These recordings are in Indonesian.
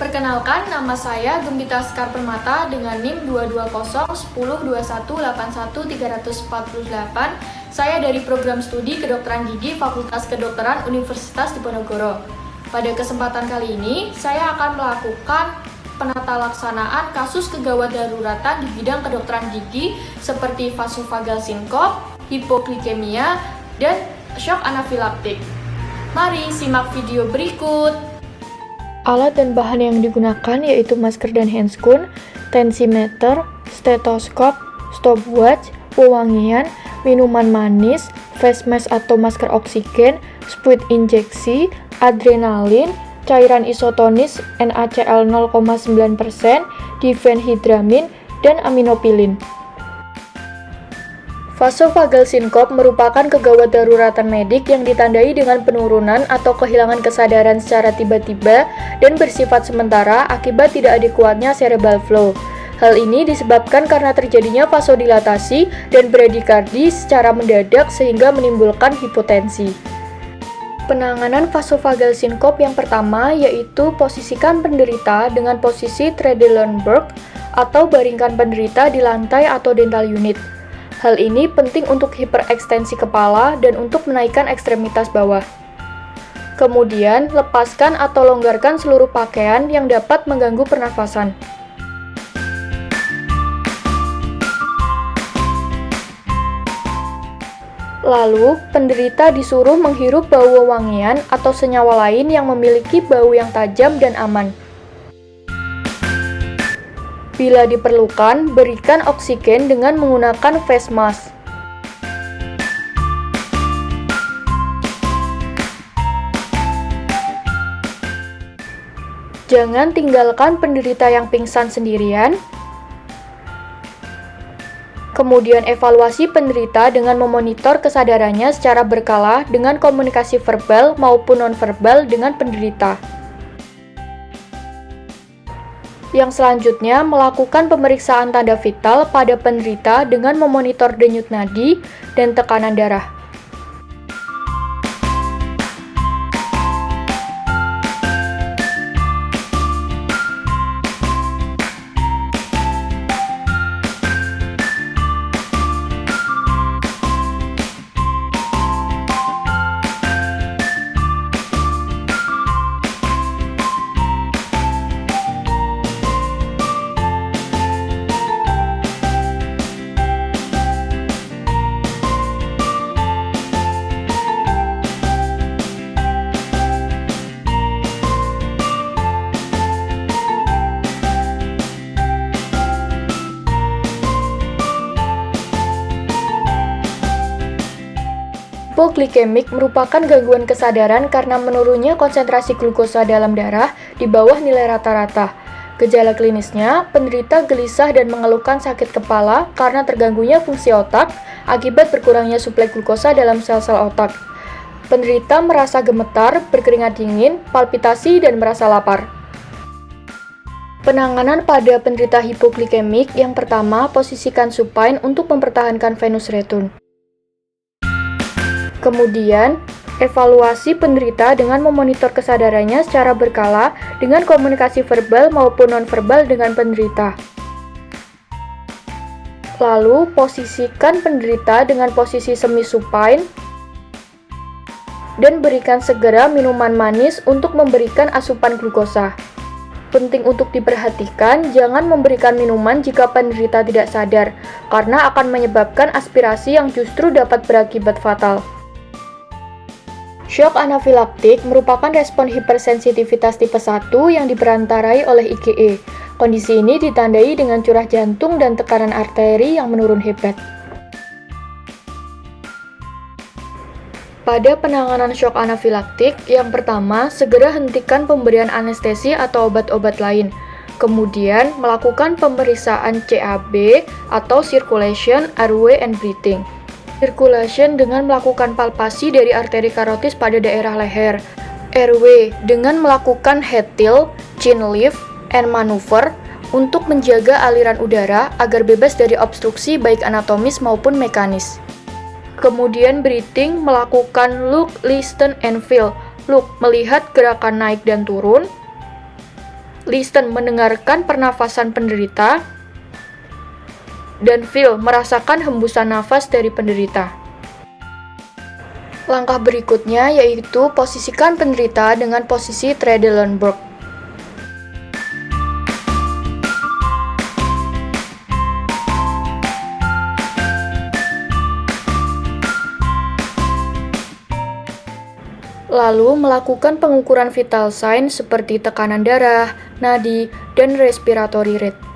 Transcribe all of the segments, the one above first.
Perkenalkan, nama saya Gembita Sekar Permata dengan NIM 2201021813048. Saya dari program studi kedokteran gigi Fakultas Kedokteran Universitas Diponegoro. Pada kesempatan kali ini, saya akan melakukan penatalaksanaan kasus kegawat daruratan di bidang kedokteran gigi seperti vasovagal sinkop, hipoglikemia, dan shock anafilaktik. Mari simak video berikut. Alat dan bahan yang digunakan yaitu masker dan handscoon, tensimeter, stetoskop, stopwatch, pewangian, minuman manis, face mask atau masker oksigen, spuit injeksi, adrenalin, cairan isotonis NaCl 0,9%, difenhidramin, dan aminopilin. Vasovagal sinkop merupakan kegawat daruratan medik yang ditandai dengan penurunan atau kehilangan kesadaran secara tiba-tiba dan bersifat sementara akibat tidak adekuatnya cerebral flow. Hal ini disebabkan karena terjadinya vasodilatasi dan bradikardi secara mendadak sehingga menimbulkan hipotensi. Penanganan vasovagal sinkop yang pertama yaitu posisikan penderita dengan posisi Trendelenburg atau baringkan penderita di lantai atau dental unit. Hal ini penting untuk hiperekstensi kepala dan untuk menaikkan ekstremitas bawah. Kemudian, lepaskan atau longgarkan seluruh pakaian yang dapat mengganggu pernafasan. Lalu, penderita disuruh menghirup bau wewangian atau senyawa lain yang memiliki bau yang tajam dan aman. Bila diperlukan, berikan oksigen dengan menggunakan face mask. Jangan tinggalkan penderita yang pingsan sendirian. Kemudian evaluasi penderita dengan memonitor kesadarannya secara berkala dengan komunikasi verbal maupun nonverbal dengan penderita. Yang selanjutnya, melakukan pemeriksaan tanda vital pada penderita dengan memonitor denyut nadi dan tekanan darah. Hipoglikemik merupakan gangguan kesadaran karena menurunnya konsentrasi glukosa dalam darah di bawah nilai rata-rata. Gejala klinisnya, penderita gelisah dan mengeluhkan sakit kepala karena terganggunya fungsi otak akibat berkurangnya suplai glukosa dalam sel-sel otak. Penderita merasa gemetar, berkeringat dingin, palpitasi, dan merasa lapar. Penanganan pada penderita hipoglikemik yang pertama, posisikan supine untuk mempertahankan venous return. Kemudian, evaluasi penderita dengan memonitor kesadarannya secara berkala dengan komunikasi verbal maupun nonverbal dengan penderita. Lalu, posisikan penderita dengan posisi semi-supine dan berikan segera minuman manis untuk memberikan asupan glukosa. Penting untuk diperhatikan, jangan memberikan minuman jika penderita tidak sadar, karena akan menyebabkan aspirasi yang justru dapat berakibat fatal. Shock anafilaktik merupakan respon hipersensitivitas tipe 1 yang diperantarai oleh IgE. Kondisi ini ditandai dengan curah jantung dan tekanan arteri yang menurun hebat. Pada penanganan shock anafilaktik, yang pertama, segera hentikan pemberian anestesi atau obat-obat lain. Kemudian, melakukan pemeriksaan CAB atau Circulation, Airway, and Breathing. Circulation dengan melakukan palpasi dari arteri karotis pada daerah leher. Airway dengan melakukan head tilt, chin lift, and maneuver untuk menjaga aliran udara agar bebas dari obstruksi baik anatomis maupun mekanis. Kemudian breathing melakukan look, listen, and feel. Look, melihat gerakan naik dan turun. listen mendengarkan pernafasan penderita, dan feel merasakan hembusan nafas dari penderita. Langkah berikutnya yaitu posisikan penderita dengan posisi Trendelenburg. Lalu melakukan pengukuran vital sign seperti tekanan darah, nadi, dan respiratory rate.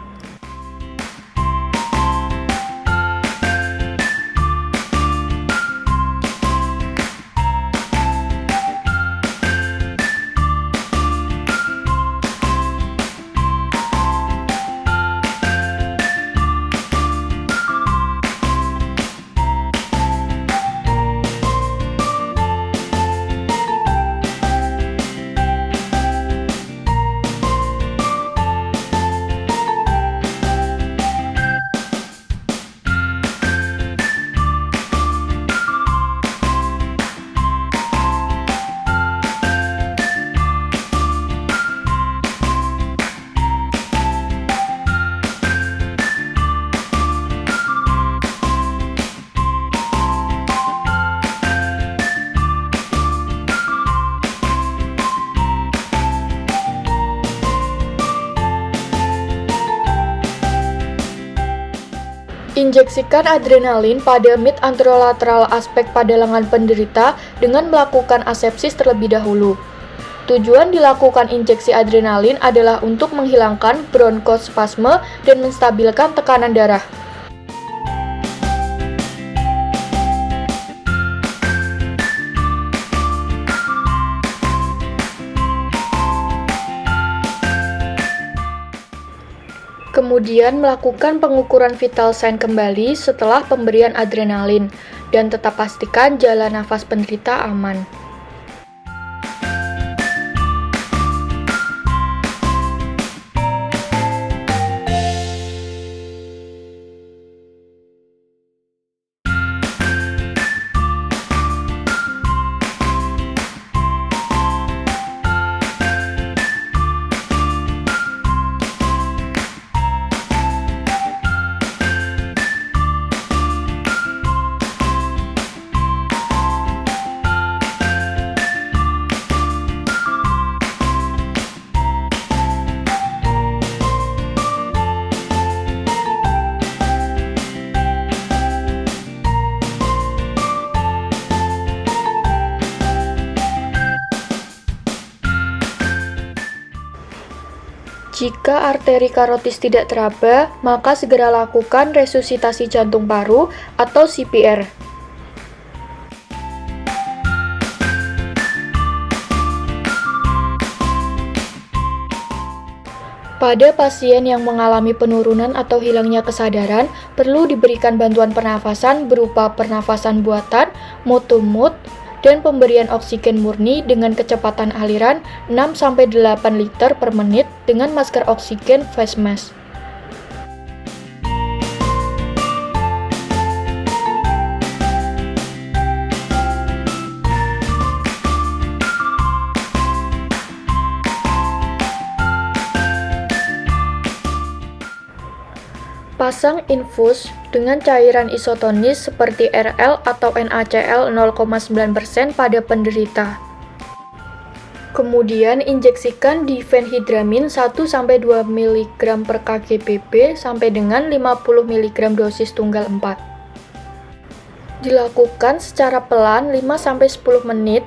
Injeksikan adrenalin pada mid anterolateral aspek pada lengan penderita dengan melakukan asepsis terlebih dahulu. Tujuan dilakukan injeksi adrenalin adalah untuk menghilangkan bronkospasme dan menstabilkan tekanan darah. Kemudian melakukan pengukuran vital sign kembali setelah pemberian adrenalin, dan tetap pastikan jalan nafas penderita aman. Jika arteri karotis tidak teraba, maka segera lakukan resusitasi jantung paru atau CPR. Pada pasien yang mengalami penurunan atau hilangnya kesadaran, perlu diberikan bantuan pernafasan berupa pernafasan buatan, mouth-to-mouth, dan pemberian oksigen murni dengan kecepatan aliran 6-8 liter per menit dengan masker oksigen face mask. Pasang infus dengan cairan isotonis seperti RL atau NaCl 0,9% pada penderita. Kemudian injeksikan difenhidramin 1-2 mg per kg/pp sampai dengan 50 mg dosis tunggal 4. Dilakukan secara pelan 5-10 menit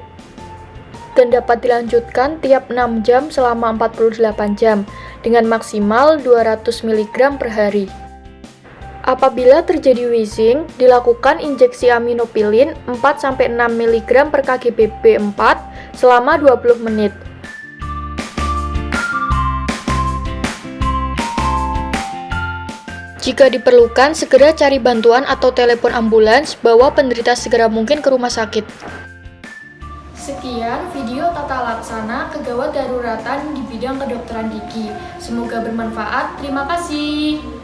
dan dapat dilanjutkan tiap 6 jam selama 48 jam dengan maksimal 200 mg per hari. Apabila terjadi wheezing, dilakukan injeksi aminopilin 4-6 mg per kg/pp 4 selama 20 menit. Jika diperlukan, segera cari bantuan atau telepon ambulans, bawa penderita segera mungkin ke rumah sakit. Sekian video tata laksana kegawat daruratan di bidang kedokteran gigi. Semoga bermanfaat. Terima kasih.